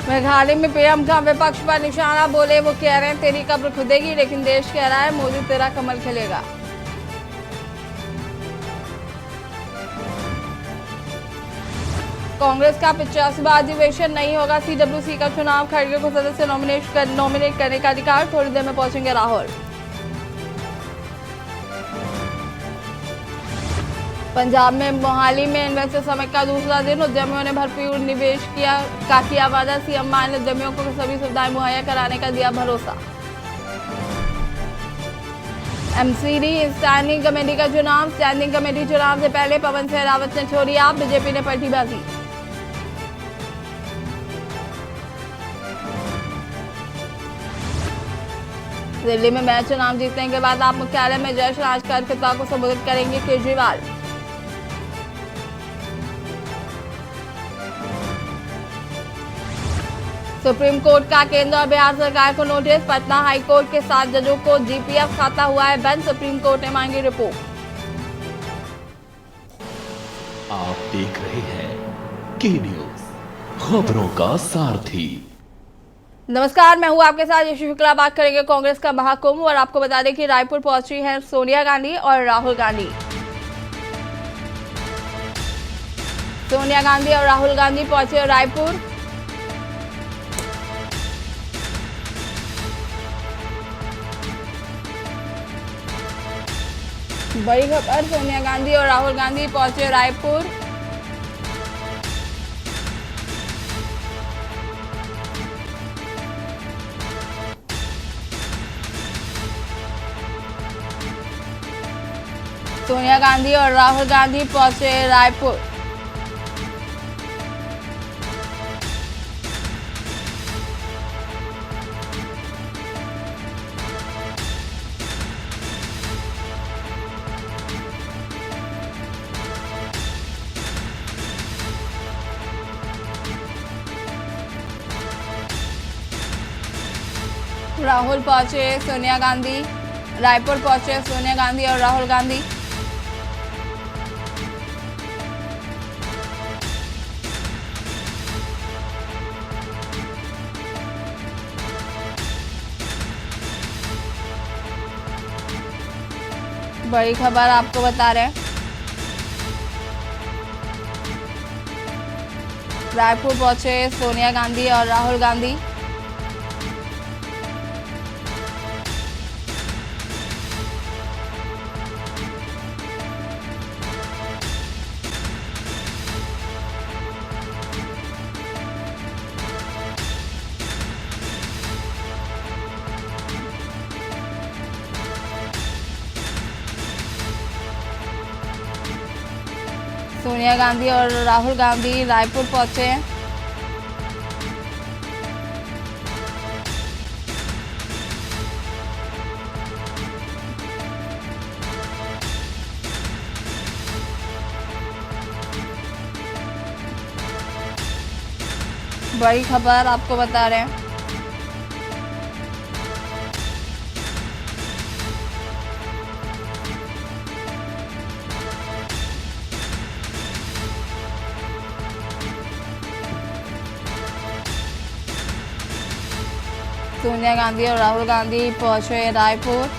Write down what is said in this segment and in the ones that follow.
मेघालय में पीएम का विपक्ष पर निशाना, बोले वो कह रहे हैं तेरी कब्र खुदेगी, लेकिन देश कह रहा है मोदी तेरा कमल खिलेगा। कांग्रेस का 85वां अधिवेशन नहीं होगा सीडब्ल्यूसी का चुनाव, खड़गे को सदस्य नॉमिनेट करने का अधिकार, थोड़ी देर में पहुंचेंगे राहुल। पंजाब में मोहाली में इन्वेस्टर समिट का दूसरा दिन, उद्यमियों ने भरपूर निवेश का किया वादा, सीएम मान ने उद्यमियों को सभी सुविधाएं मुहैया कराने का दिया भरोसा। एमसीडी स्टैंडिंग कमेटी का चुनाव, स्टैंडिंग कमेटी चुनाव से पहले पवन सहरावत ने छोड़ी आप, बीजेपी ने पलटी बाजी। दिल्ली में मैं चुनाव जीतने के बाद आप मुख्यालय में जश्न, आज कार्यकर्ताओं को संबोधित करेंगे केजरीवाल। सुप्रीम कोर्ट का केंद्र और बिहार सरकार को नोटिस, पटना हाई कोर्ट के 7 जजों को जीपीएफ खाता हुआ है बंद, सुप्रीम कोर्ट ने मांगी रिपोर्ट। आप देख रहे हैं के न्यूज, खबरों का सारथी। नमस्कार, मैं हूं आपके साथ यशु शुक्ला। बात करेंगे कांग्रेस का महाकुंभ, और आपको बता दें कि रायपुर पहुंची हैं सोनिया गांधी और राहुल गांधी। सोनिया गांधी और राहुल गांधी पहुंचे रायपुर। बड़ी खबर, सोनिया गांधी और राहुल गांधी पहुंचे रायपुर। सोनिया गांधी और राहुल गांधी पहुंचे रायपुर। राहुल पहुंचे, सोनिया गांधी रायपुर पहुंचे, सोनिया गांधी और राहुल गांधी। बड़ी खबर आपको बता रहे हैं, रायपुर पहुंचे सोनिया गांधी और राहुल गांधी। सोनिया गांधी और राहुल गांधी रायपुर पहुंचे। बड़ी खबर आपको बता रहे हैं, सोनिया गांधी और राहुल गांधी पहुंचे रायपुर।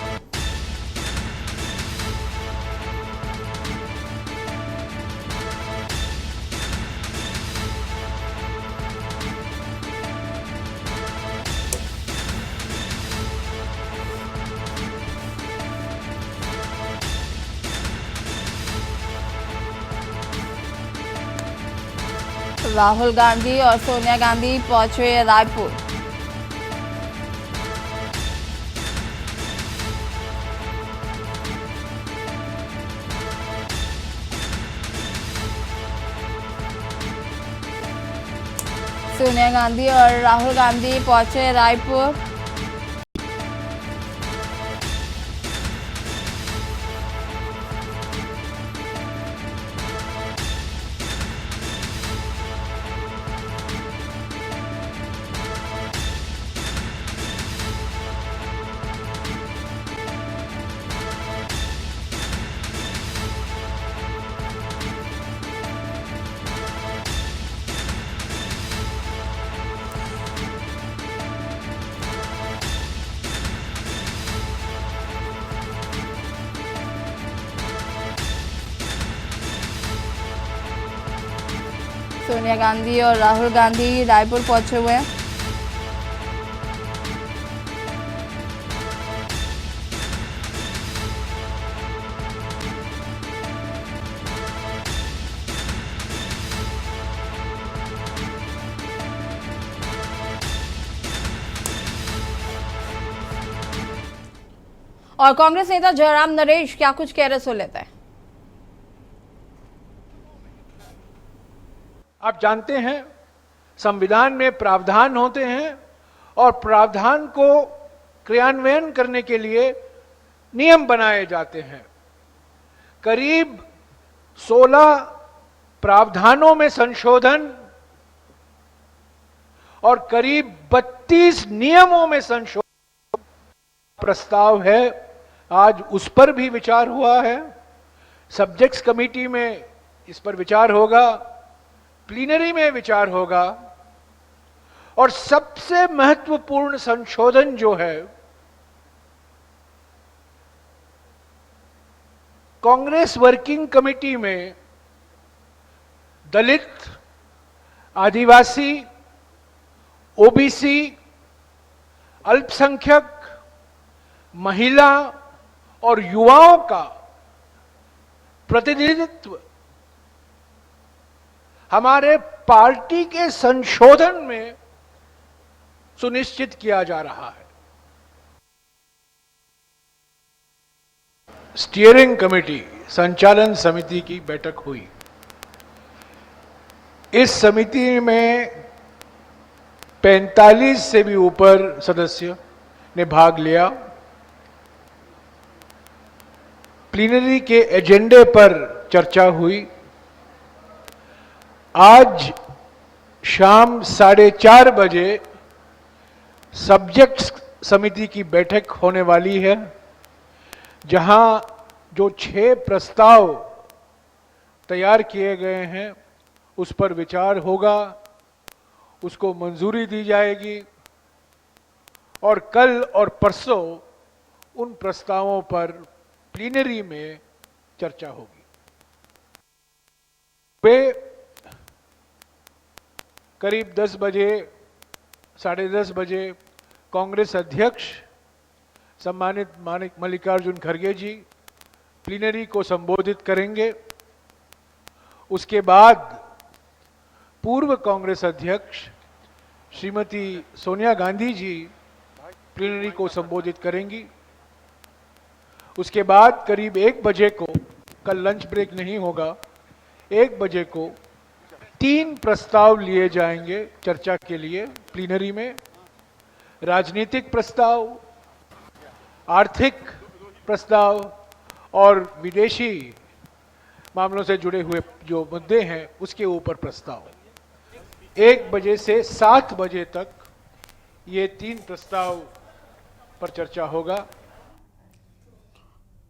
राहुल गांधी और सोनिया गांधी पहुंचे रायपुर। सोनिया गांधी और राहुल गांधी पहुंचे रायपुर। सोनिया गांधी और राहुल गांधी रायपुर पहुंचे हुए हैं। और कांग्रेस नेता जयराम नरेश क्या कुछ कह रहे, सुन लेते हैं। आप जानते हैं संविधान में प्रावधान होते हैं और प्रावधान को क्रियान्वयन करने के लिए नियम बनाए जाते हैं। करीब 16 प्रावधानों में संशोधन और करीब 32 नियमों में संशोधन प्रस्ताव है। आज उस पर भी विचार हुआ है। सब्जेक्ट्स कमेटी में इस पर विचार होगा, प्लीनरी में विचार होगा। और सबसे महत्वपूर्ण संशोधन जो है, कांग्रेस वर्किंग कमेटी में दलित, आदिवासी, ओबीसी, अल्पसंख्यक, महिला और युवाओं का प्रतिनिधित्व हमारे पार्टी के संशोधन में सुनिश्चित किया जा रहा है। स्टीयरिंग कमेटी, संचालन समिति की बैठक हुई। इस समिति में 45 से भी ऊपर सदस्य ने भाग लिया। प्लीनरी के एजेंडे पर चर्चा हुई। आज शाम 4:30 बजे सब्जेक्ट्स समिति की बैठक होने वाली है, जहां जो 6 प्रस्ताव तैयार किए गए हैं उस पर विचार होगा, उसको मंजूरी दी जाएगी और कल और परसों उन प्रस्तावों पर प्लीनरी में चर्चा होगी। वे करीब 10 बजे, 10:30 बजे कांग्रेस अध्यक्ष सम्मानित मल्लिकार्जुन खड़गे जी प्लीनरी को संबोधित करेंगे। उसके बाद पूर्व कांग्रेस अध्यक्ष श्रीमती सोनिया गांधी जी प्लीनरी को संबोधित करेंगी। उसके बाद करीब 1 बजे को, कल लंच ब्रेक नहीं होगा, 1 बजे को 3 प्रस्ताव लिए जाएंगे चर्चा के लिए प्लीनरी में। राजनीतिक प्रस्ताव, आर्थिक प्रस्ताव और विदेशी मामलों से जुड़े हुए जो मुद्दे हैं उसके ऊपर प्रस्ताव। 1 बजे से 7 बजे तक ये 3 प्रस्ताव पर चर्चा होगा।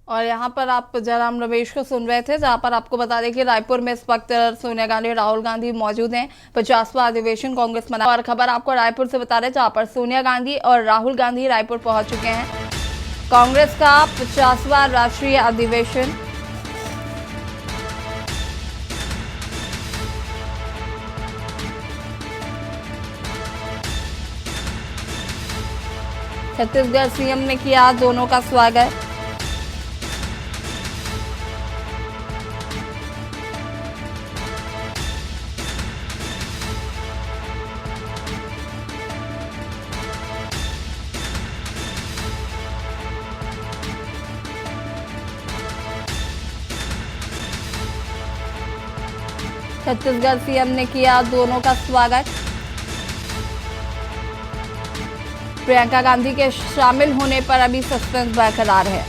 और यहाँ पर आप जयराम रमेश को सुन रहे थे, जहाँ पर आपको बता दें कि रायपुर में इस वक्त सोनिया गांधी और राहुल गांधी मौजूद हैं। 50वां अधिवेशन कांग्रेस मना। और खबर आपको रायपुर से बता रहे, जहाँ पर सोनिया गांधी और राहुल गांधी रायपुर पहुंच चुके हैं। कांग्रेस का 50वां राष्ट्रीय अधिवेशन छत्तीसगढ़ सीएम ने किया दोनों का स्वागत। छत्तीसगढ़ सीएम ने किया दोनों का स्वागत। प्रियंका गांधी के शामिल होने पर अभी सस्पेंस बरकरार है।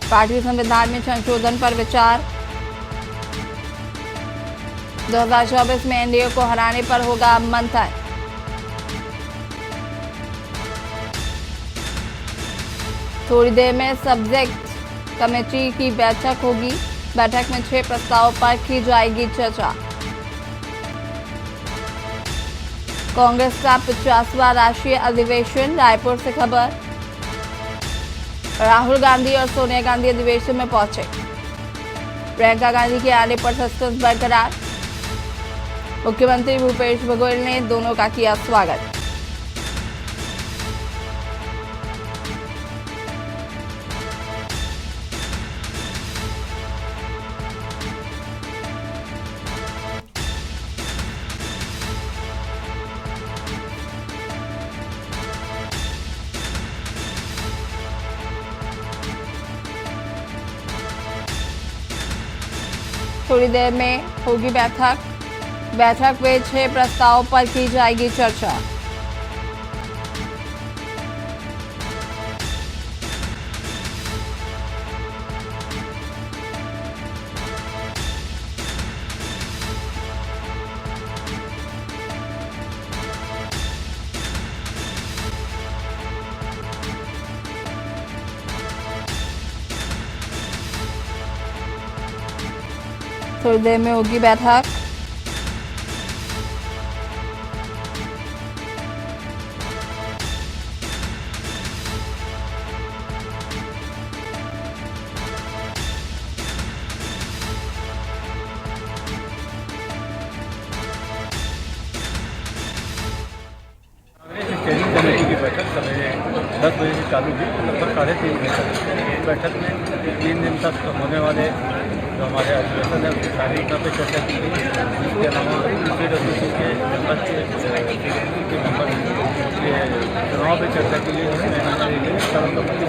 पार्टी संविधान में संशोधन पर विचार। 2024 में एनडीए को हराने पर होगा मंथन। थोड़ी देर में सब्जेक्ट कमेटी की बैठक होगी। बैठक में 6 प्रस्तावों पर की जाएगी चर्चा। कांग्रेस का 50वां राष्ट्रीय अधिवेशन, रायपुर से खबर। राहुल गांधी और सोनिया गांधी अधिवेशन में पहुंचे। प्रियंका गांधी के आने पर सस्पेंस बरकरार। मुख्यमंत्री भूपेश बघेल ने दोनों का किया स्वागत। थोड़ी देर में होगी बैठक में 6 प्रस्तावों पर की जाएगी चर्चा। थोड़ी देर में होगी बैठक। स्टेयरिंग कमेटी की बैठक सवेरे 10 बजे से चालू हुई, लगभग 3:30 बजे तक। इस बैठक में 3 दिन तक होने वाले जो हमारे अधिवेशन है उसकी तारीखों पर चर्चा की गई। इसके अलावा CWC के मेंबर के मेंबर के चुनाव पर चर्चा की गई, जिसमें सर्वसम्मति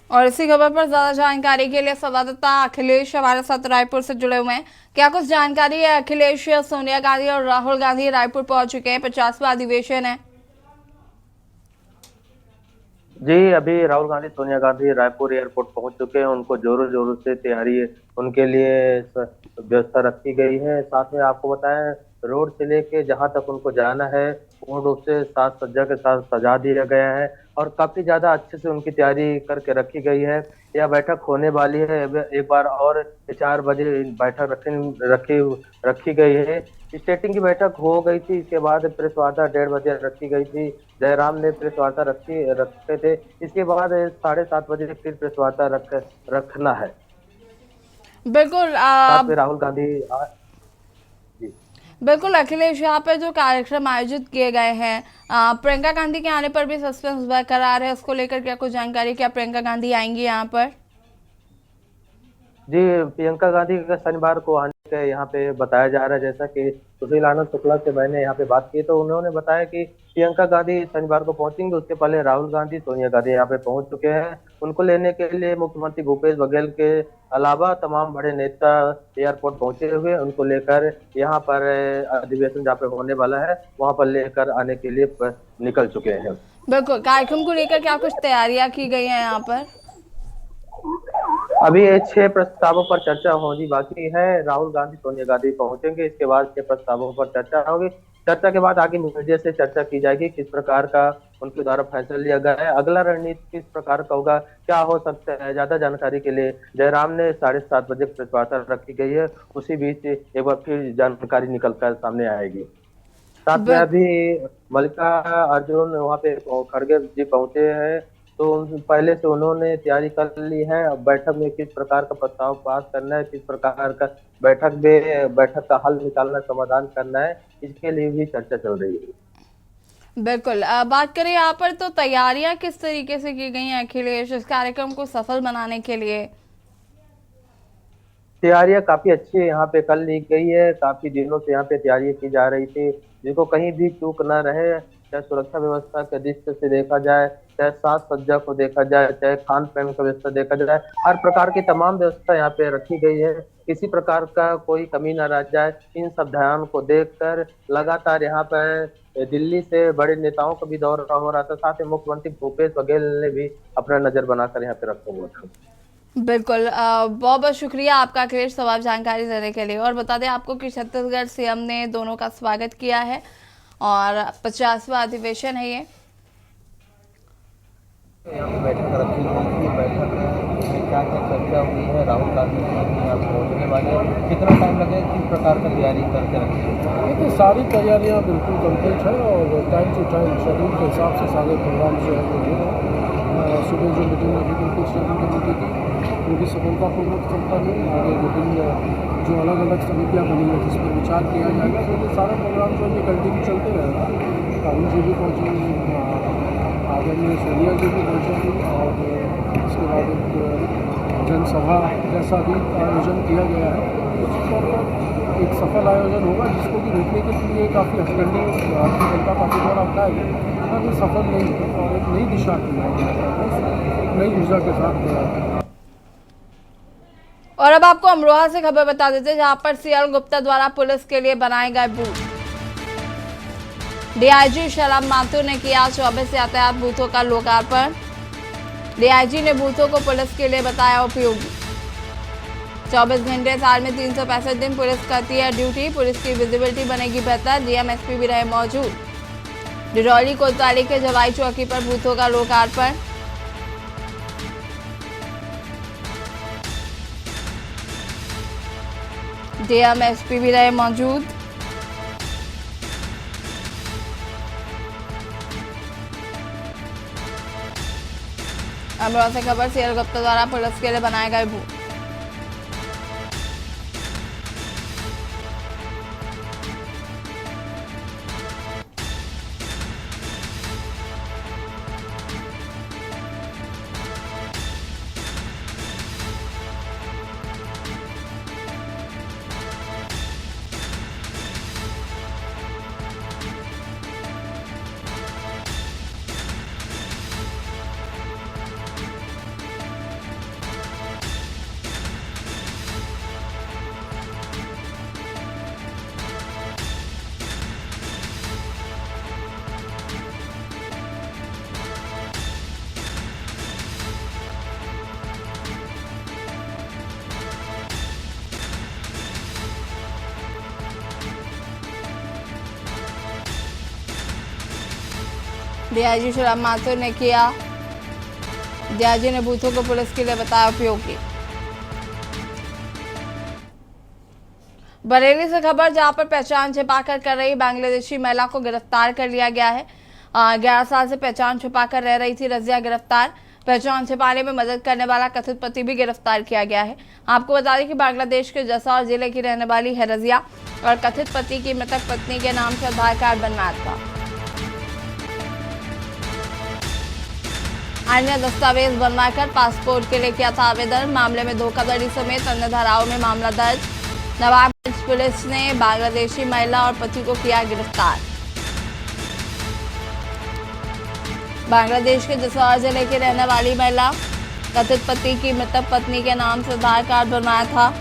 और इसी खबर पर ज्यादा जानकारी के लिए संवाददाता अखिलेश हमारे साथ रायपुर से जुड़े हुए हैं। क्या कुछ जानकारी है अखिलेश? सोनिया गांधी और राहुल गांधी रायपुर पहुंच चुके हैं, 50वां अधिवेशन है। जी, अभी राहुल गांधी सोनिया गांधी रायपुर एयरपोर्ट पहुंच चुके हैं। उनको जोरों जोरों से तैयारी उनके लिए व्यवस्था रखी गई है। साथ में आपको बताएं, रोड से लेके जहां तक उनको जाना है पूर्ण रूप से साज सज्जा के साथ सजा दिया गया है और काफी ज्यादा अच्छे से उनकी तैयारी करके रखी गई है। यह बैठक होने वाली है एक बार और 4 बजे बैठक रखी गई है। स्टेटिंग की बैठक हो गई थी, इसके बाद प्रेस वार्ता 1:30 बजे रखी गई थी। जयराम ने प्रेस वार्ता रखते थे, इसके बाद 7:30 बजे फिर प्रेस वार्ता रखना है। बिल्कुल साथ में राहुल गांधी बिल्कुल अखिलेश, यहाँ पर जो कार्यक्रम आयोजित किए गए हैं, प्रियंका गांधी के आने पर भी सस्पेंस बरकरार है, उसको लेकर क्या कुछ जानकारी? क्या प्रियंका गांधी आएंगी यहाँ पर? जी, प्रियंका गांधी का शनिवार को आने का यहाँ पे बताया जा रहा है। जैसा कि सुशील आनंद शुक्ला से मैंने यहाँ पे बात की तो उन्होंने बताया कि प्रियंका गांधी शनिवार को पहुंचेंगे। उसके पहले राहुल गांधी सोनिया गांधी यहाँ पे पहुंच चुके हैं। उनको लेने के लिए मुख्यमंत्री भूपेश बघेल के अलावा तमाम बड़े नेता एयरपोर्ट पहुंचे हुए, उनको लेकर यहाँ पर अधिवेशन जहाँ पे होने वाला है वहाँ पर लेकर आने के लिए निकल चुके हैं। बिल्कुल, कार्यक्रम को लेकर क्या कुछ तैयारियां की गई हैं यहाँ पर? अभी 6 प्रस्तावों पर चर्चा होनी बाकी है। राहुल गांधी सोनिया गांधी पहुंचेंगे, इसके बाद 6 प्रस्तावों पर चर्चा होगी। चर्चा के बाद आगे मीडिया से चर्चा की जाएगी, किस प्रकार का उनके द्वारा फैसला लिया गया है, अगला रणनीति किस प्रकार का होगा, क्या हो सकता है। ज्यादा जानकारी के लिए जयराम ने 7:30 बजे प्रेस वार्ता रखी गई है, उसी बीच एक बार फिर जानकारी निकल कर सामने आएगी। साथ में अभी मल्लिका अर्जुन वहाँ पे खड़गे जी पहुंचे हैं, तो पहले से उन्होंने तैयारी कर ली है। अब बैठक में किस प्रकार का प्रस्ताव पास करना है, किस प्रकार का बैठक का हल निकालना, समाधान करना है, इसके लिए भी चर्चा चल रही है। बिल्कुल, बात करें यहाँ पर तो तैयारियां किस तरीके से की गई हैं अखिलेश इस कार्यक्रम को सफल बनाने के लिए? तैयारियां काफी अच्छी यहाँ पे कर ली गई है। काफी दिनों से यहाँ पे तैयारियां की जा रही थी, जिनको कहीं भी चूक न रहे, चाहे सुरक्षा व्यवस्था के दृष्टि से देखा जाए, चाहे साज सज्जा को देखा जाए, चाहे खान पान का व्यवस्था देखा जाए, हर प्रकार की तमाम व्यवस्था यहाँ पे रखी गई है। किसी प्रकार का कोई कमी न रह जाए, इन सब ध्यान को देखकर लगातार यहाँ पर दिल्ली से बड़े नेताओं का भी दौरा हो रहा था। साथ ही मुख्यमंत्री भूपेश बघेल ने भी अपना नजर बनाकर यहाँ पे रखा हुआ था। बिल्कुल, बहुत बहुत शुक्रिया आपका अखिलेश सवाल जानकारी देने के लिए। और बता दें आपको कि छत्तीसगढ़ सीएम ने दोनों का स्वागत किया है और 50वां अधिवेशन है ये। यहाँ पे बैठक रखी गई थी, बैठक में क्या क्या चर्चा हुई है, राहुल गांधी यहाँ पहुँचने वाले, कितना टाइम लगेगा, किस प्रकार का तैयारी करके रखी है? देखिए, सारी तैयारियां बिल्कुल कंप्लीट है और टाइम टू टाइम शेड्यूल के हिसाब से सारे प्रोग्राम जो है वो हो रहे हैं। सुबह जो मीटिंग अभी बिल्कुल स्टैंडिंग कमेटी की वो भी सफलतापूर्वक संपन्न हुई। आगे मीटिंग जो अलग अलग समितियाँ बनी है जिस पर विचार किया जाएगा, तो ये सारा प्रोग्राम जो है कंटिन्यू चलते रहेगा। राहुल जी भी पहुँचेंगे, आदरणीय सोनिया जी भी पहुँचेंगी और इसके बाद एक जनसभा जैसा भी आयोजन किया गया है। निश्चित तौर पर एक सफल आयोजन होगा जिसको कि देखने के लिए काफ़ी हथकंडे भारतीय जनता पार्टी द्वारा अपनाए गए, अभी सफल नहीं है और एक नई दिशा की एक नई ऊर्जा के साथ। और अब आपको अमरोहा से खबर बता देते हैं, जहां पर सीएल गुप्ता द्वारा पुलिस के लिए बनाए गए बूथ। डीआईजी शलभ माथुर ने किया 24 यातायात बूथों का लोकार्पण। डीआईजी ने बूथों को पुलिस के लिए बताया उपयोगी। 24 घंटे साल में 365 दिन पुलिस करती है ड्यूटी। पुलिस की विजिबिलिटी बनेगी बेहतर। डीएम एसपी भी रहे मौजूद। डिडौली कोतवाली के जवाई चौकी पर बूथों का लोकार्पण। डीएम एसपी भी रहे मौजूद। अमरोहा से खबर, सीएल गुप्ता द्वारा पुलिस के लिए बनाए गए बूथ। डीआईजी शलभ माथुर ने किया। डीआईजी ने बूथों को पुलिस के लिए बताया उपयोगी। बरेली से खबर, जहां पर पहचान छिपाकर कर रही बांग्लादेशी महिला को गिरफ्तार कर लिया गया है। 11 साल से पहचान छिपाकर रह रही थी रजिया गिरफ्तार। पहचान छिपाने में मदद करने वाला कथित पति भी गिरफ्तार किया गया है। आपको बता दें कि बांग्लादेश के जसौर जिले की रहने वाली है रजिया और कथित पति की मृतक पत्नी के नाम से आधार कार्ड बनवाया था। अन्य दस्तावेज बनवाकर पासपोर्ट के लिए किया था आवेदन। मामले में धोखाधड़ी समेत अन्य धाराओं में मामला दर्ज। नवाबगंज पुलिस ने बांग्लादेशी महिला और पति को किया गिरफ्तार। बांग्लादेश के जसौर जिले की रहने वाली महिला कथित पति की मृतक पत्नी के नाम से आधार कार्ड बनवाया था।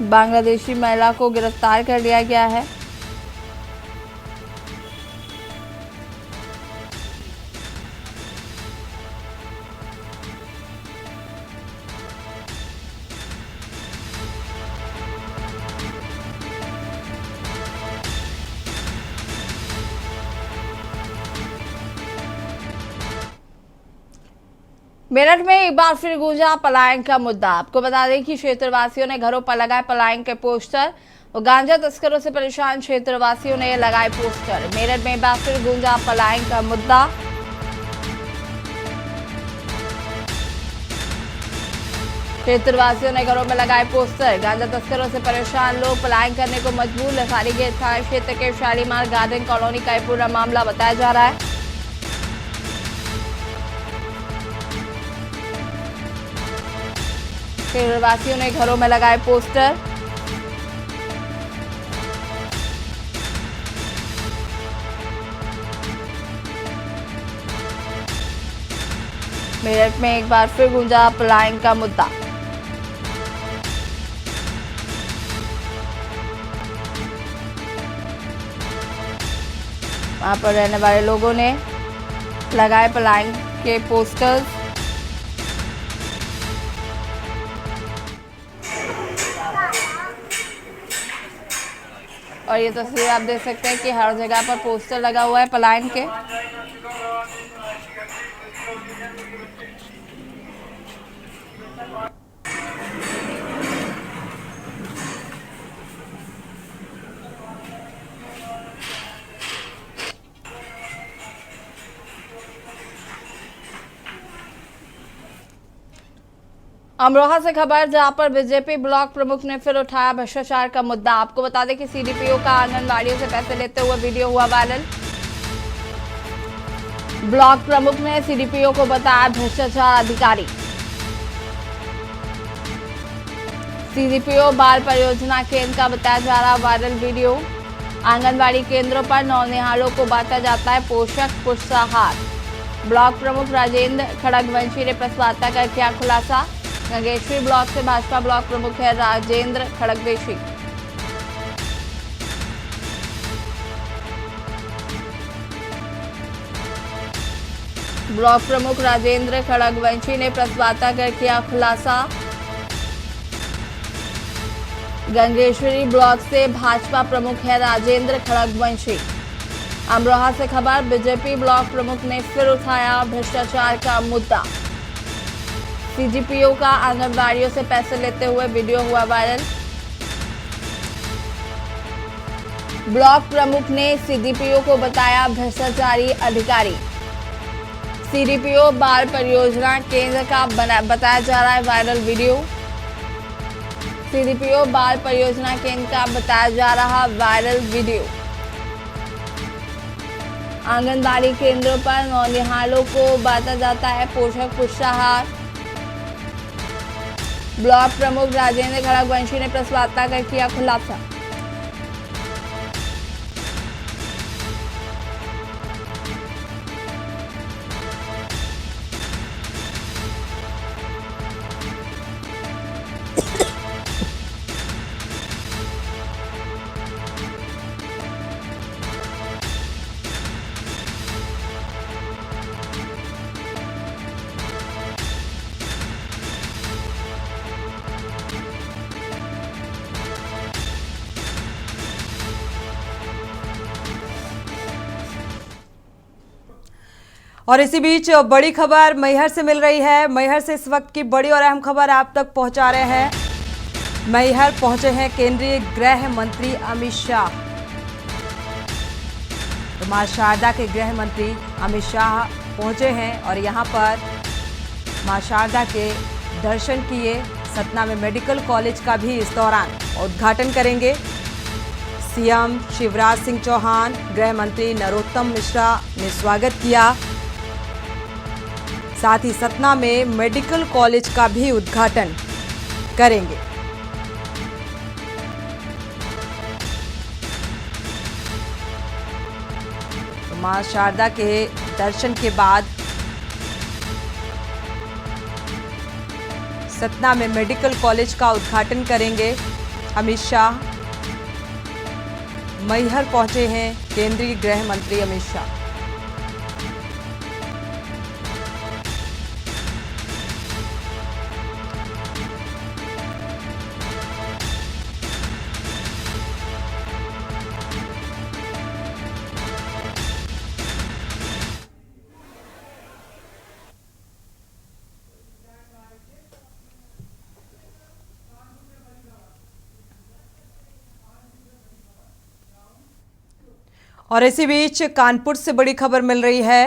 बांग्लादेशी महिला को गिरफ्तार कर लिया गया है। मेरठ में एक बार फिर गूंजा पलायन का मुद्दा। आपको बता दें कि क्षेत्रवासियों ने घरों पर लगाए पलायन के पोस्टर और गांजा तस्करों से परेशान क्षेत्रवासियों ने लगाए पोस्टर। मेरठ में एक बार फिर गूंजा पलायन का मुद्दा। क्षेत्रवासियों ने घरों में लगाए पोस्टर। गांजा तस्करों से परेशान लोग पलायन करने को मजबूर। लसारी गेट थाना क्षेत्र के शालीमार गार्डन कॉलोनी का यह पूरा मामला बताया जा रहा है। क्षेत्रवासियों ने घरों में लगाए पोस्टर। मेरठ में एक बार फिर गूंजा पलायन का मुद्दा। वहां पर रहने वाले लोगों ने लगाए पलायन के पोस्टर्स। और ये तस्वीर आप देख सकते हैं कि हर जगह पर पोस्टर लगा हुआ है पलायन के। अमरोहा से खबर, जहां पर बीजेपी ब्लॉक प्रमुख ने फिर उठाया भ्रष्टाचार का मुद्दा। आपको बता दें कि सीडीपीओ का आंगनबाड़ियों से पैसे लेते हुए वीडियो हुआ वायरल। ब्लॉक प्रमुख ने सीडीपीओ को बताया भ्रष्टाचार अधिकारी। सीडीपीओ बाल परियोजना केंद्र का बताया जा रहा वायरल वीडियो। आंगनबाड़ी केंद्रों पर नौनिहालों को बांटा जाता है पोषक पुष्टाहार। ब्लॉक प्रमुख राजेंद्र खड़गवंशी ने प्रेस वार्ता कर किया खुलासा। गंगेश्वरी ब्लॉक से भाजपा ब्लॉक प्रमुख है राजेंद्र खड़गवंशी। ब्लॉक प्रमुख राजेंद्र खड़गवंशी ने प्रेस वार्ता कर किया खुलासा। गंगेश्वरी ब्लॉक से भाजपा प्रमुख है राजेंद्र खड़गवंशी। अमरोहा से खबर, बीजेपी ब्लॉक प्रमुख ने फिर उठाया भ्रष्टाचार का मुद्दा। सीडीपीओ का आंगनबाड़ियों से पैसे लेते हुए वीडियो हुआ वायरल। ब्लॉक प्रमुख ने सीडीपीओ को बताया भ्रष्टाचारी अधिकारी। सीडीपीओ बाल परियोजना केंद्र का बताया जा रहा है वायरल वीडियो। सीडीपीओ बाल परियोजना केंद्र का बताया जा रहा वायरल वीडियो। आंगनबाड़ी केंद्रों पर नौनिहालों को बांटा जाता है पोषक पुष्टाहार। ब्लॉक प्रमुख राजेंद्र खड़गवंशी ने प्रेस वार्ता कर किया खुलासा। और इसी बीच बड़ी खबर मैहर से मिल रही है। मैहर से इस वक्त की बड़ी और अहम खबर आप तक पहुंचा रहे हैं। मैहर पहुंचे हैं केंद्रीय गृह मंत्री अमित शाह। तो मां शारदा के गृह मंत्री अमित शाह पहुंचे हैं और यहां पर मां शारदा के दर्शन किए। सतना में मेडिकल कॉलेज का भी इस दौरान उद्घाटन करेंगे। सीएम शिवराज सिंह चौहान, गृह मंत्री नरोत्तम मिश्रा ने स्वागत किया। साथ ही सतना में मेडिकल कॉलेज का भी उद्घाटन करेंगे। तो मां शारदा के दर्शन के बाद सतना में मेडिकल कॉलेज का उद्घाटन करेंगे अमित शाह। मैहर पहुंचे हैं केंद्रीय गृह मंत्री अमित शाह। और इसी बीच कानपुर से बड़ी खबर मिल रही है।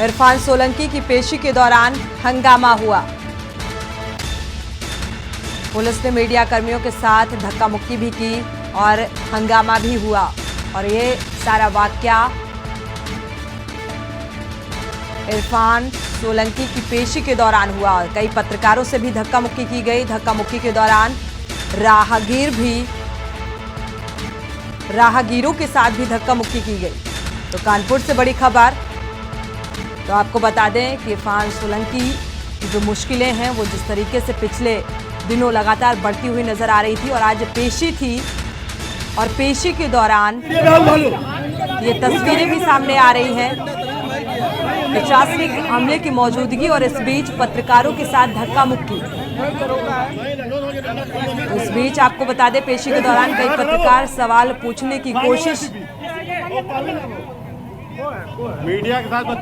इरफान सोलंकी की पेशी के दौरान हंगामा हुआ। पुलिस ने मीडिया कर्मियों के साथ धक्का मुक्की भी की और हंगामा भी हुआ। और ये सारा वाकया इरफान सोलंकी की पेशी के दौरान हुआ। कई पत्रकारों से भी धक्का मुक्की की गई। धक्का मुक्की के दौरान राहगीरों के साथ भी धक्का मुक्की की गई। तो कानपुर से बड़ी खबर। तो आपको बता दें कि इरफान सोलंकी की जो मुश्किलें हैं वो जिस तरीके से पिछले दिनों लगातार बढ़ती हुई नजर आ रही थी और आज पेशी थी और पेशी के दौरान ये तस्वीरें भी सामने आ रही हैं। प्रशासनिक अमले की मौजूदगी और इस बीच पत्रकारों के साथ धक्का मुक्की। इस बीच आपको बता दें, पेशी के दौरान कई पत्रकार सवाल पूछने की कोशिश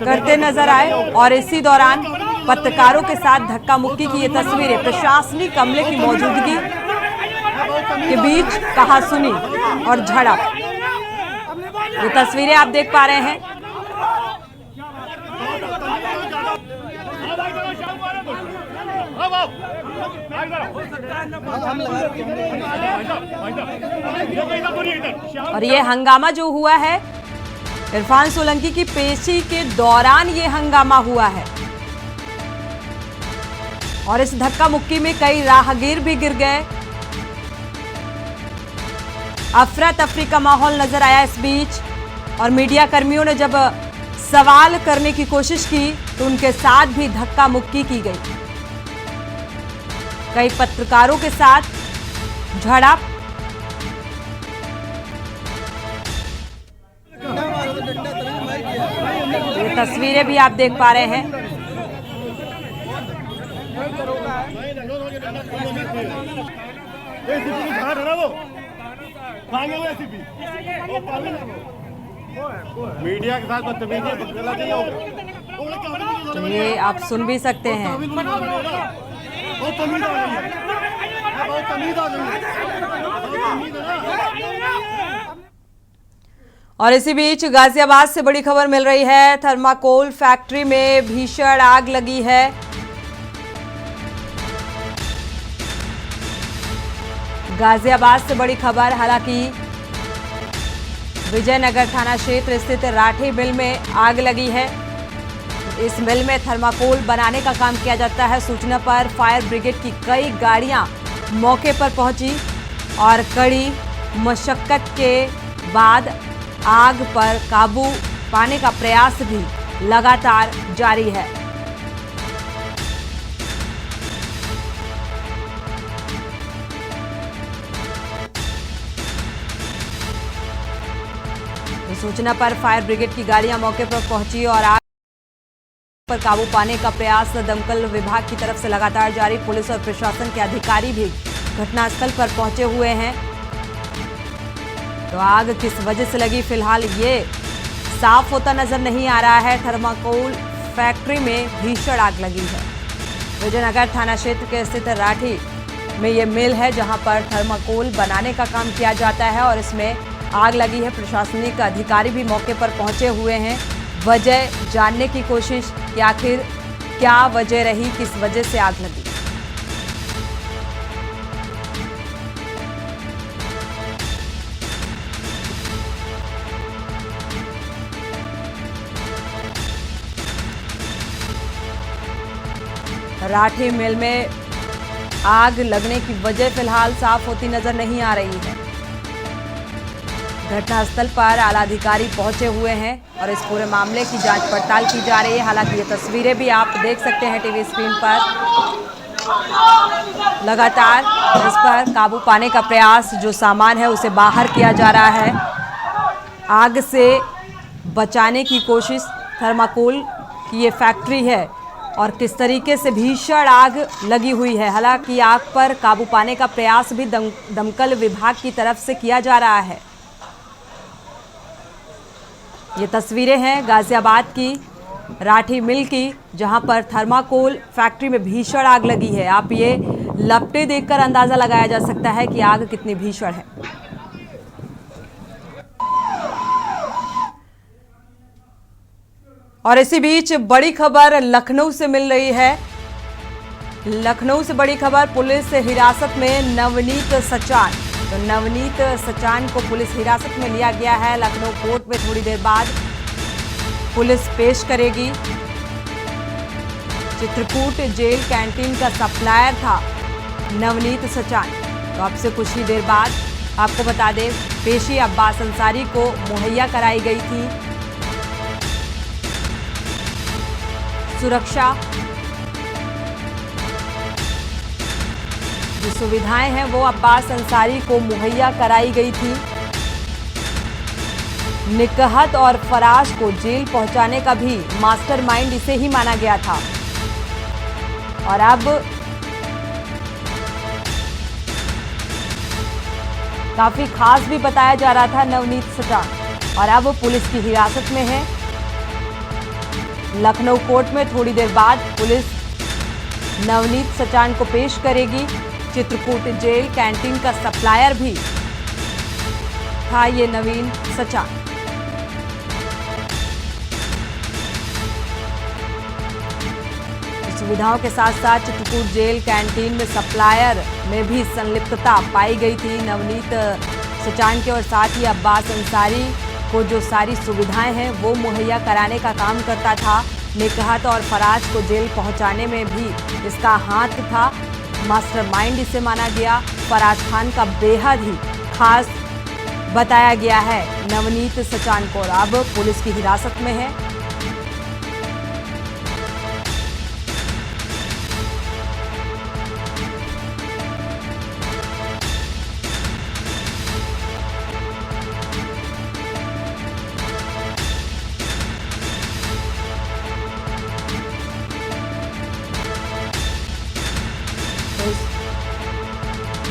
करते नजर आए और इसी दौरान पत्रकारों के साथ धक्का मुक्की की ये तस्वीरें प्रशासनिक अमले की मौजूदगी के बीच कहासुनी और झड़प, ये तस्वीरें आप देख पा रहे हैं। और ये हंगामा जो हुआ है इरफान सोलंकी की पेशी के दौरान ये हंगामा हुआ है और इस धक्का मुक्की में कई राहगीर भी गिर गए। अफरा तफरी का माहौल नजर आया इस बीच और मीडिया कर्मियों ने जब सवाल करने की कोशिश की तो उनके साथ भी धक्का मुक्की की गई। कई पत्रकारों के साथ झड़प, ये तस्वीरें भी आप देख पा रहे हैं। मीडिया के साथ बदतमीजी तो ये आप सुन भी सकते हैं। और इसी बीच गाजियाबाद से बड़ी खबर मिल रही है। थर्माकोल फैक्ट्री में भीषण आग लगी है। गाजियाबाद से बड़ी खबर, हालांकि विजयनगर थाना क्षेत्र स्थित राठी मिल में आग लगी है। इस मिल में थर्माकोल बनाने का काम किया जाता है। सूचना पर फायर ब्रिगेड की कई गाड़ियां मौके पर पहुंची और कड़ी मशक्कत के बाद आग पर काबू पाने का प्रयास भी लगातार जारी है। सूचना पर फायर ब्रिगेड की गाड़ियां मौके पर पहुंची और आग पर काबू पाने का प्रयास दमकल विभाग की तरफ से लगातार जारी। पुलिस और प्रशासन के अधिकारी भी घटनास्थल पर पहुंचे हुए हैं। तो आग किस वजह से लगी फिलहाल ये साफ होता नजर नहीं आ रहा है। थर्माकोल फैक्ट्री में भीषण आग लगी है। विजयनगर थाना क्षेत्र के स्थित राठी में ये मिल है जहां पर थर्माकोल बनाने का काम किया जाता है और इसमें आग लगी है। प्रशासनिक अधिकारी भी मौके पर पहुंचे हुए हैं। वजह जानने की कोशिश कि आखिर क्या वजह रही, किस वजह से आग लगी। राठी मिल में आग लगने की वजह फिलहाल साफ होती नजर नहीं आ रही है। घटनास्थल पर आला अधिकारी पहुंचे हुए हैं और इस पूरे मामले की जांच पड़ताल की जा रही है। हालांकि ये तस्वीरें भी आप देख सकते हैं टीवी स्क्रीन पर। लगातार इस पर काबू पाने का प्रयास, जो सामान है उसे बाहर किया जा रहा है। आग से बचाने की कोशिश। थर्माकोल की ये फैक्ट्री है और किस तरीके से भीषण आग लगी हुई है। हालांकि आग पर काबू पाने का प्रयास भी दमकल विभाग की तरफ से किया जा रहा है। ये तस्वीरें हैं गाजियाबाद की राठी मिल की, जहां पर थर्माकोल फैक्ट्री में भीषण आग लगी है। आप ये लपटें देखकर अंदाजा लगाया जा सकता है कि आग कितनी भीषण है। और इसी बीच बड़ी खबर लखनऊ से मिल रही है। लखनऊ से बड़ी खबर, पुलिस हिरासत में नवनीत सचान। तो नवनीत सचान को पुलिस हिरासत में लिया गया है। लखनऊ कोर्ट में थोड़ी देर बाद पुलिस पेश करेगी। चित्रकूट जेल कैंटीन का सप्लायर था नवनीत सचान। तो अब से कुछ ही देर बाद आपको बता दें, पेशी अब्बास अंसारी को मुहैया कराई गई थी। सुरक्षा जो सुविधाएं हैं वो अब्बास अंसारी को मुहैया कराई गई थी। निकहत और फराज को जेल पहुंचाने का भी मास्टरमाइंड इसे ही माना गया था। और अब काफी खास भी बताया जा रहा था नवनीत सचान, और अब वो पुलिस की हिरासत में है। लखनऊ कोर्ट में थोड़ी देर बाद पुलिस नवनीत सचान को पेश करेगी। चित्रकूट जेल कैंटीन का सप्लायर भी था ये नवीन सचान। सुविधाओं के साथ साथ चित्रकूट जेल कैंटीन में सप्लायर में भी संलिप्तता पाई गई थी नवनीत सचान के, और साथ ही अब्बास अंसारी को जो सारी सुविधाएं हैं वो मुहैया कराने का काम करता था निकहत, और फराज को जेल पहुंचाने में भी इसका हाथ था। मास्टरमाइंड इसे माना गया। फराज खान का बेहद ही खास बताया गया है नवनीत सचान को, और अब पुलिस की हिरासत में है।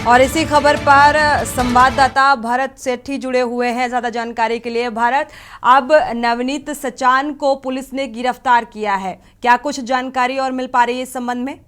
और इसी खबर पर संवाददाता भरत सेठी जुड़े हुए हैं ज्यादा जानकारी के लिए। भरत, अब नवनीत सचान को पुलिस ने गिरफ्तार किया है, क्या कुछ जानकारी और मिल पा रही है इस संबंध में?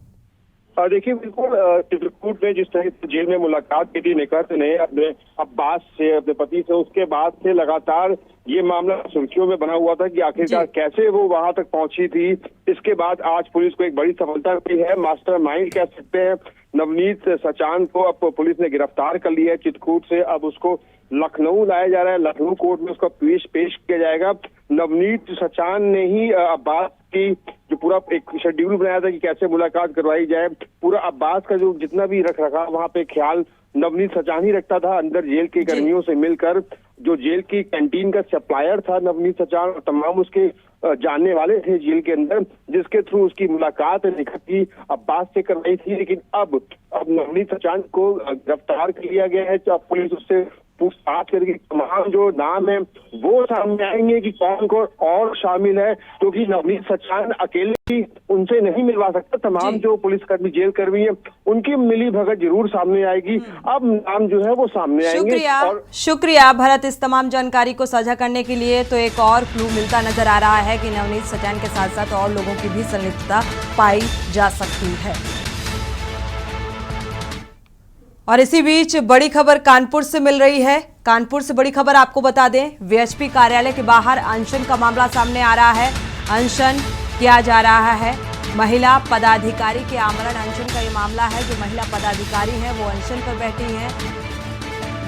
देखिए, बिल्कुल चित्रकूट में जिस तरह से जेल में मुलाकात की थी निकहत ने अपने अब्बास से, अपने पति से, उसके बाद से लगातार ये मामला सुर्खियों में बना हुआ था कि आखिरकार कैसे वो वहां तक पहुंची थी। इसके बाद आज पुलिस को एक बड़ी सफलता मिली है। मास्टरमाइंड कह सकते हैं नवनीत सचान को अब पुलिस ने गिरफ्तार कर लिया है चित्रकूट से। अब उसको लखनऊ लाया जा रहा है। लखनऊ कोर्ट में उसका पेश किया जाएगा। नवनीत सचान ने ही अब्बास की जो पूरा एक शेड्यूल बनाया था कि कैसे मुलाकात करवाई जाए, पूरा अब्बास का जो जितना भी रख रखा वहां पे ख्याल नवनीत सचान ही रखता था। अंदर जेल के कर्मियों से मिलकर जो जेल की कैंटीन का सप्लायर था नवनीत सचान, और तमाम उसके जानने वाले थे जेल के अंदर, जिसके थ्रू उसकी मुलाकात निकहत की अब्बास से करवाई थी। लेकिन अब नवनीत सचान को गिरफ्तार कर लिया गया है। तो अब पुलिस उससे पूछताछ करके तमाम जो नाम है वो सामने आएंगे कि कौन कौन और शामिल है, क्योंकि नवनीत सचान अकेले ही उनसे नहीं मिलवा सकता। तमाम जो पुलिसकर्मी, जेल कर्मी है, उनकी मिली भगत जरूर सामने आएगी। अब नाम जो है वो सामने आएंगे। शुक्रिया भरत इस तमाम जानकारी को साझा करने के लिए। तो एक और क्लू मिलता नजर आ रहा है कि नवनीत सचान के साथ साथ और लोगों की भी संलिप्तता पाई जा सकती है। और इसी बीच बड़ी खबर कानपुर से मिल रही है। कानपुर से बड़ी खबर आपको बता दें, वीएचपी कार्यालय के बाहर अनशन का मामला सामने आ रहा है। अनशन किया जा रहा है महिला पदाधिकारी के आमरण अनशन का ये मामला है। जो महिला पदाधिकारी हैं वो अनशन पर बैठी हैं।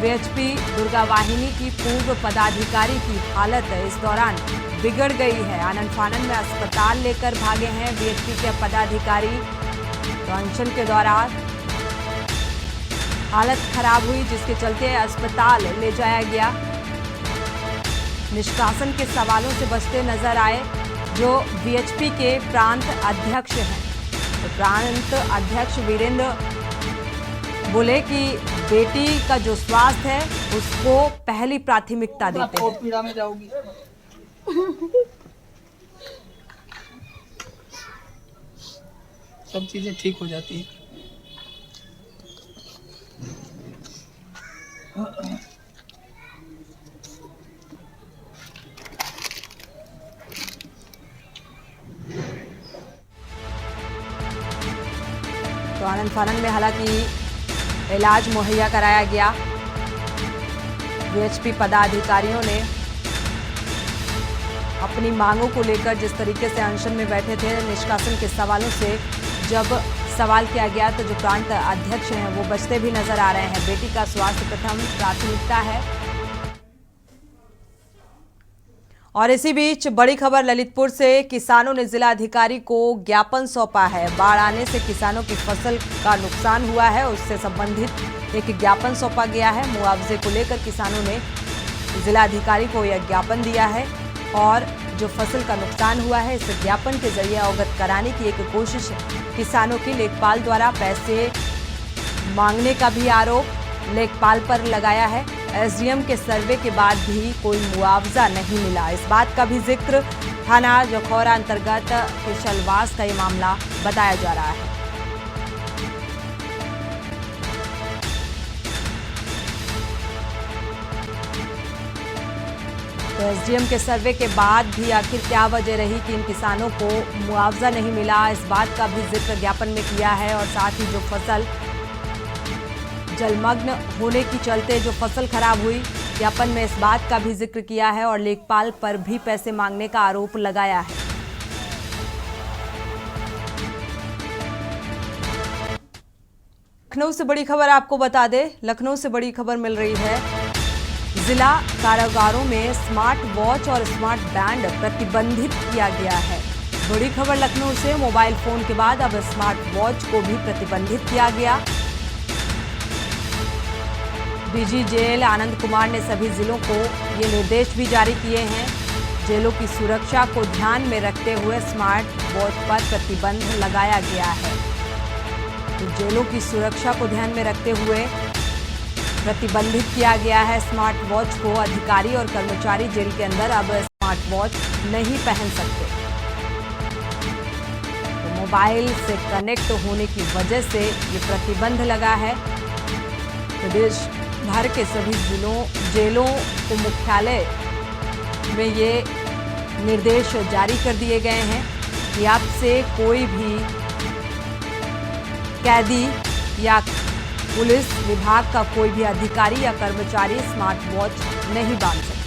वीएचपी दुर्गा वाहिनी की पूर्व पदाधिकारी की हालत इस दौरान बिगड़ गई है। आनन फानन में अस्पताल लेकर भागे हैं वीएचपी के पदाधिकारी। तो अनशन के दौरान हालत खराब हुई, जिसके चलते अस्पताल ले जाया गया। निष्कासन के सवालों से बचते नजर आए जो वीएचपी के प्रांत अध्यक्ष हैं। तो प्रांत अध्यक्ष वीरेंद्र बोले कि बेटी का जो स्वास्थ्य है उसको पहली प्राथमिकता देते हैं। पीड़ा में जाओगी। सब चीजें ठीक हो जाती है। तो आनन फानन में हालांकि इलाज मुहैया कराया गया। वीएचपी पदाधिकारियों ने अपनी मांगों को लेकर जिस तरीके से अनशन में बैठे थे, निष्कासन के सवालों से जब सवाल किया गया तो जो प्रांत अध्यक्ष हैं वो बचते भी नजर आ रहे हैं। बेटी का स्वास्थ्य प्रथम प्राथमिकता है। और इसी बीच बड़ी खबर ललितपुर से, किसानों ने जिला अधिकारी को ज्ञापन सौंपा है। बाढ़ आने से किसानों की फसल का नुकसान हुआ है, उससे संबंधित एक ज्ञापन सौंपा गया है। मुआवजे को लेकर किसानों ने जिला अधिकारी को यह ज्ञापन दिया है और जो फसल का नुकसान हुआ है इस ज्ञापन के जरिए अवगत कराने की एक कोशिश किसानों की लेखपाल द्वारा पैसे मांगने का भी आरोप लेखपाल पर लगाया है। एसडीएम के सर्वे के बाद भी कोई मुआवजा नहीं मिला। इस बात का भी जिक्र थाना जखौरा अंतर्गत केशलवास का ये मामला बताया जा रहा है। तो एसडीएम के सर्वे के बाद भी आखिर क्या वजह रही कि इन किसानों को मुआवजा नहीं मिला, इस बात का भी जिक्र ज्ञापन में किया है। और साथ ही जो फसल जलमग्न होने की चलते जो फसल खराब हुई, ज्ञापन में इस बात का भी जिक्र किया है और लेखपाल पर भी पैसे मांगने का आरोप लगाया है। लखनऊ से बड़ी खबर आपको बता दें, लखनऊ से बड़ी खबर मिल रही है। जिला कारागारों में स्मार्ट वॉच और स्मार्ट बैंड प्रतिबंधित किया गया है। बड़ी खबर लखनऊ से, मोबाइल फोन के बाद अब स्मार्ट वॉच को भी प्रतिबंधित किया गया। डीजी जेल आनंद कुमार ने सभी जिलों को ये निर्देश भी जारी किए हैं। जेलों की सुरक्षा को ध्यान में रखते हुए स्मार्ट वॉच पर प्रतिबंध लगाया गया है। तो जेलों की सुरक्षा को ध्यान में रखते हुए प्रतिबंधित किया गया है स्मार्ट वॉच को। अधिकारी और कर्मचारी जेल के अंदर अब स्मार्ट वॉच नहीं पहन सकते। तो मोबाइल से कनेक्ट होने की वजह से ये प्रतिबंध लगा है। प्रदेश भर के सभी जेलों को मुख्यालय में ये निर्देश जारी कर दिए गए हैं कि आपसे कोई भी कैदी या पुलिस विभाग का कोई भी अधिकारी या कर्मचारी स्मार्ट वॉच नहीं बांध सकता।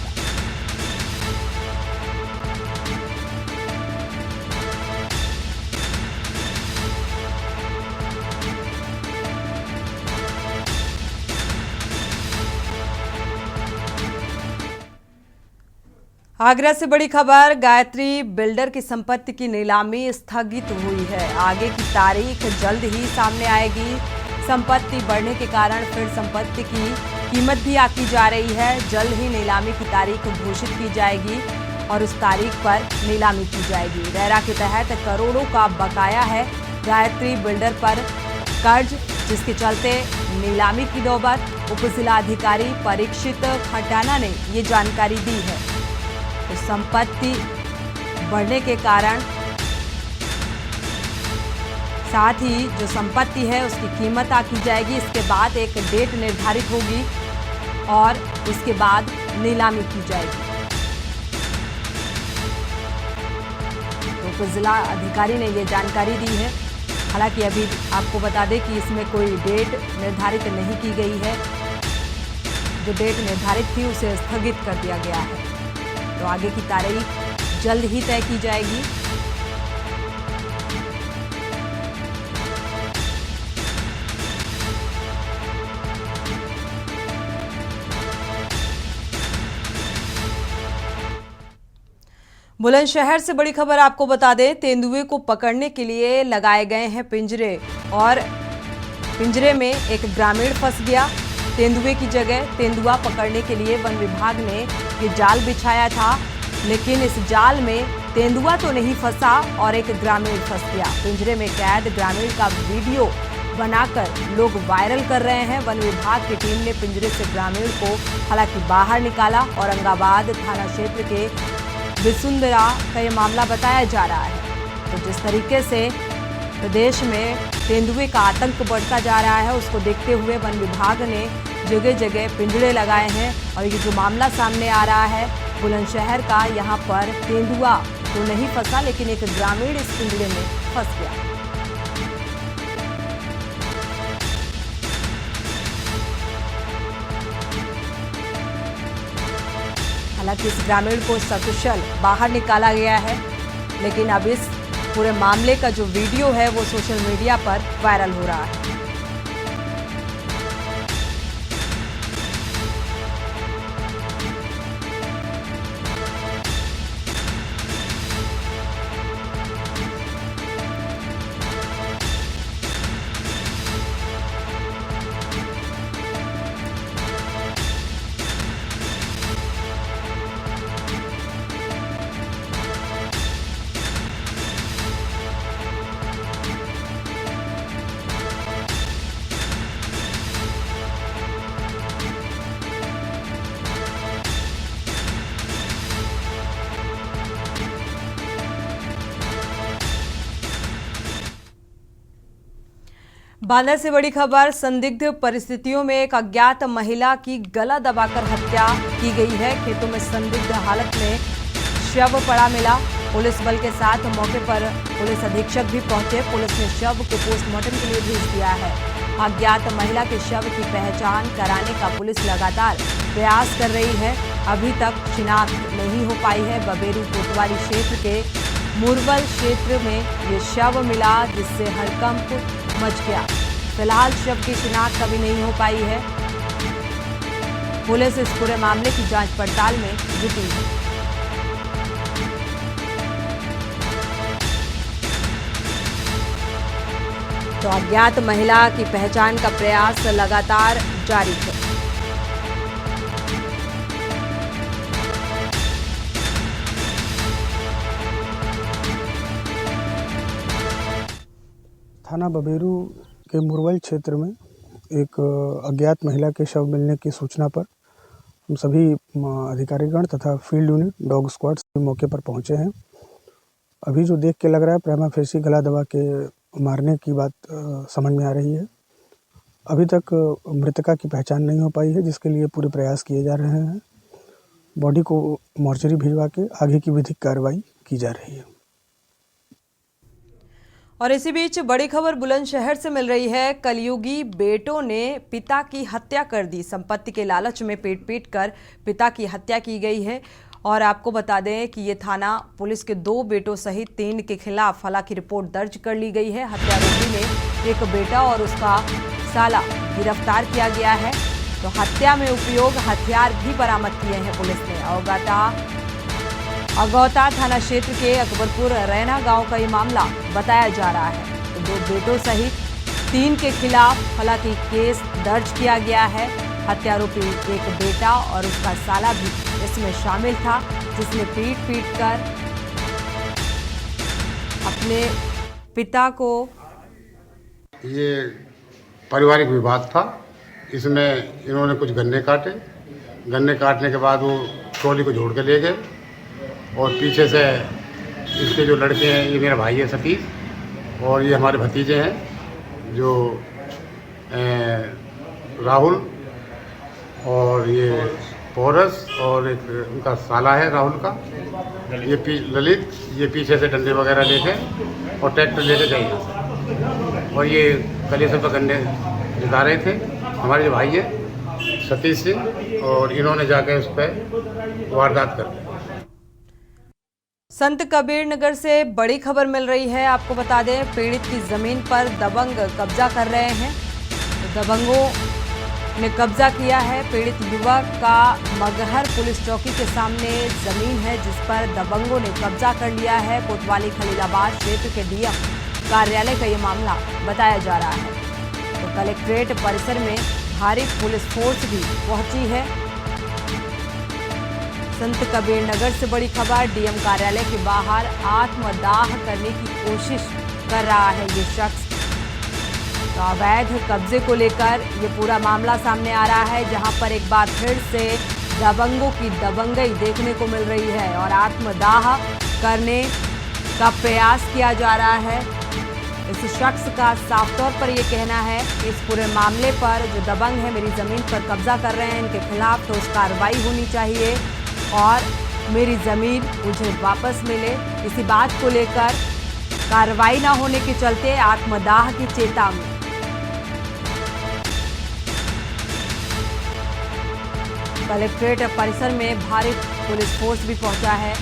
आगरा से बड़ी खबर, गायत्री बिल्डर की संपत्ति की नीलामी स्थगित हुई है। आगे की तारीख जल्द ही सामने आएगी। संपत्ति बढ़ने के कारण फिर संपत्ति की कीमत भी आंकी जा रही है। जल्द ही नीलामी की तारीख घोषित की जाएगी और उस तारीख पर नीलामी की जाएगी। रेरा के तहत करोड़ों का बकाया है गायत्री बिल्डर पर कर्ज, जिसके चलते नीलामी की नौबत। उप जिलाधिकारी परीक्षित खटाना ने ये जानकारी दी है। तो संपत्ति बढ़ने के कारण साथ ही जो संपत्ति है उसकी कीमत आंकी जाएगी। इसके बाद एक डेट निर्धारित होगी और उसके बाद नीलामी की जाएगी। तो जिला अधिकारी ने ये जानकारी दी है। हालांकि अभी आपको बता दें कि इसमें कोई डेट निर्धारित नहीं की गई है। जो डेट निर्धारित थी उसे स्थगित कर दिया गया है। तो आगे की तारीख जल्द ही तय की जाएगी। बुलंदशहर से बड़ी खबर आपको बता दें, तेंदुए को पकड़ने के लिए लगाए गए हैं पिंजरे और पिंजरे में एक ग्रामीण फंस गया। तेंदुए की जगह तेंदुआ पकड़ने के लिए वन विभाग ने ये जाल बिछाया था, लेकिन इस जाल में तेंदुआ तो नहीं फंसा और एक ग्रामीण फंस गया। पिंजरे में कैद ग्रामीण का वीडियो बनाकर लोग वायरल कर रहे हैं। वन विभाग की टीम ने पिंजरे से ग्रामीण को हालांकि बाहर निकाला। औरंगाबाद थाना क्षेत्र के बिसुंदरा का ये मामला बताया जा रहा है। तो जिस तरीके से प्रदेश में तेंदुए का आतंक बढ़ता जा रहा है, उसको देखते हुए वन विभाग ने जगह जगह पिंजरे लगाए हैं। और ये जो मामला सामने आ रहा है बुलंदशहर का, यहाँ पर तेंदुआ तो नहीं फंसा, लेकिन एक ग्रामीण इस पिंजरे में फंस गया। हालांकि इस ग्रामीण को सकुशल बाहर निकाला गया है, लेकिन अब इस पूरे मामले का जो वीडियो है वो सोशल मीडिया पर वायरल हो रहा है। बांदा से बड़ी खबर। संदिग्ध परिस्थितियों में एक अज्ञात महिला की गला दबाकर हत्या की गई है। खेतों में संदिग्ध हालत में शव पड़ा मिला। पुलिस बल के साथ मौके पर पुलिस अधीक्षक भी पहुंचे। पुलिस ने शव को पोस्टमार्टम के लिए भेज दिया है। अज्ञात महिला के शव की पहचान कराने का पुलिस लगातार प्रयास कर रही है। अभी तक शिनाख्त नहीं हो पाई है। बबेरू कोतवाली क्षेत्र के मुरवल क्षेत्र में ये शव मिला, जिससे हड़कंप मच गया। फिलहाल शव की शिनाख्त अभी नहीं हो पाई है। पुलिस इस पूरे मामले की जांच पड़ताल में जुटी है। तो अज्ञात महिला की पहचान का प्रयास लगातार जारी है। थाना बबेरू के मुरवल क्षेत्र में एक अज्ञात महिला के शव मिलने की सूचना पर हम सभी अधिकारीगण तथा फील्ड यूनिट डॉग स्क्वाड सभी मौके पर पहुंचे हैं। अभी जो देख के लग रहा है प्रेमा फेसी गला दबा के मारने की बात समझ में आ रही है। अभी तक मृतका की पहचान नहीं हो पाई है, जिसके लिए पूरे प्रयास किए जा रहे हैं। बॉडी को मॉर्चरी भिजवा के आगे की विधिक कार्रवाई की जा रही है। और इसी बीच बड़ी खबर बुलंदशहर से मिल रही है। कलयुगी बेटों ने पिता की हत्या कर दी। संपत्ति के लालच में पीट कर पिता की हत्या की गई है। और आपको बता दें कि ये थाना पुलिस के 2 बेटों सहित 3 के खिलाफ हालांकि रिपोर्ट दर्ज कर ली गई है। हत्यारोपी ने एक बेटा और उसका साला गिरफ्तार किया गया है। तो हत्या में उपयोग हथियार भी बरामद किए हैं पुलिस ने। अगौता थाना क्षेत्र के अकबरपुर रैना गांव का ये मामला बताया जा रहा है। तो 2 बेटों सहित 3 के खिलाफ हालांकि केस दर्ज किया गया है। हत्यारोपी एक बेटा और उसका साला भी इसमें शामिल था, जिसने पीट कर अपने पिता को। ये पारिवारिक विवाद था। इसमें इन्होंने कुछ गन्ने काटे। गन्ने काटने के बाद वो ट्रॉली को जोड़ के ले गए और पीछे से इसके जो लड़के हैं, ये मेरा भाई है सतीश, और ये हमारे भतीजे हैं जो राहुल और ये पोरस, और एक उनका साला है राहुल का, ये ललित। ये पीछे से डंडे वगैरह लेके और ट्रैक्टर लेके गए यहाँ से। और ये कलेसर पर गन्ने जिता रहे थे। हमारे जो भाई है सतीश सिंह, और इन्होंने जाकर उस पर वारदात कर दी। संत कबीर नगर से बड़ी खबर मिल रही है। आपको बता दें, पीड़ित की जमीन पर दबंग कब्जा कर रहे हैं। तो दबंगों ने कब्जा किया है। पीड़ित युवक का मगहर पुलिस चौकी के सामने जमीन है, जिस पर दबंगों ने कब्जा कर लिया है। कोतवाली खलीलाबाद क्षेत्र के डीएम कार्यालय का ये मामला बताया जा रहा है। तो कलेक्ट्रेट परिसर में भारी पुलिस फोर्स भी पहुंची है। संत कबीर नगर से बड़ी खबर। डीएम कार्यालय के बाहर आत्मदाह करने की कोशिश कर रहा है ये शख्स। तो अवैध कब्जे को लेकर ये पूरा मामला सामने आ रहा है, जहां पर एक बार फिर से दबंगों की दबंगई देखने को मिल रही है और आत्मदाह करने का प्रयास किया जा रहा है। इस शख्स का साफ तौर पर यह कहना है कि इस पूरे मामले पर जो दबंग है मेरी ज़मीन पर कब्जा कर रहे हैं, इनके खिलाफ ठोस कार्रवाई होनी चाहिए और मेरी ज़मीन मुझे वापस मिले। इसी बात को लेकर कार्रवाई ना होने के चलते आत्मदाह की चेतावनी। कलेक्ट्रेट परिसर में भारी पुलिस फोर्स भी पहुंचा है।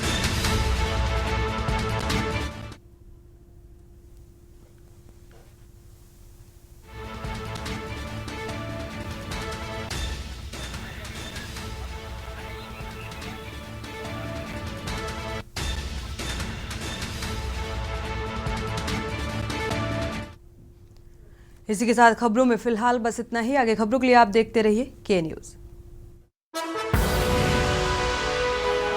इसी के साथ खबरों में फिलहाल बस इतना ही। आगे खबरों के लिए आप देखते रहिए के न्यूज़।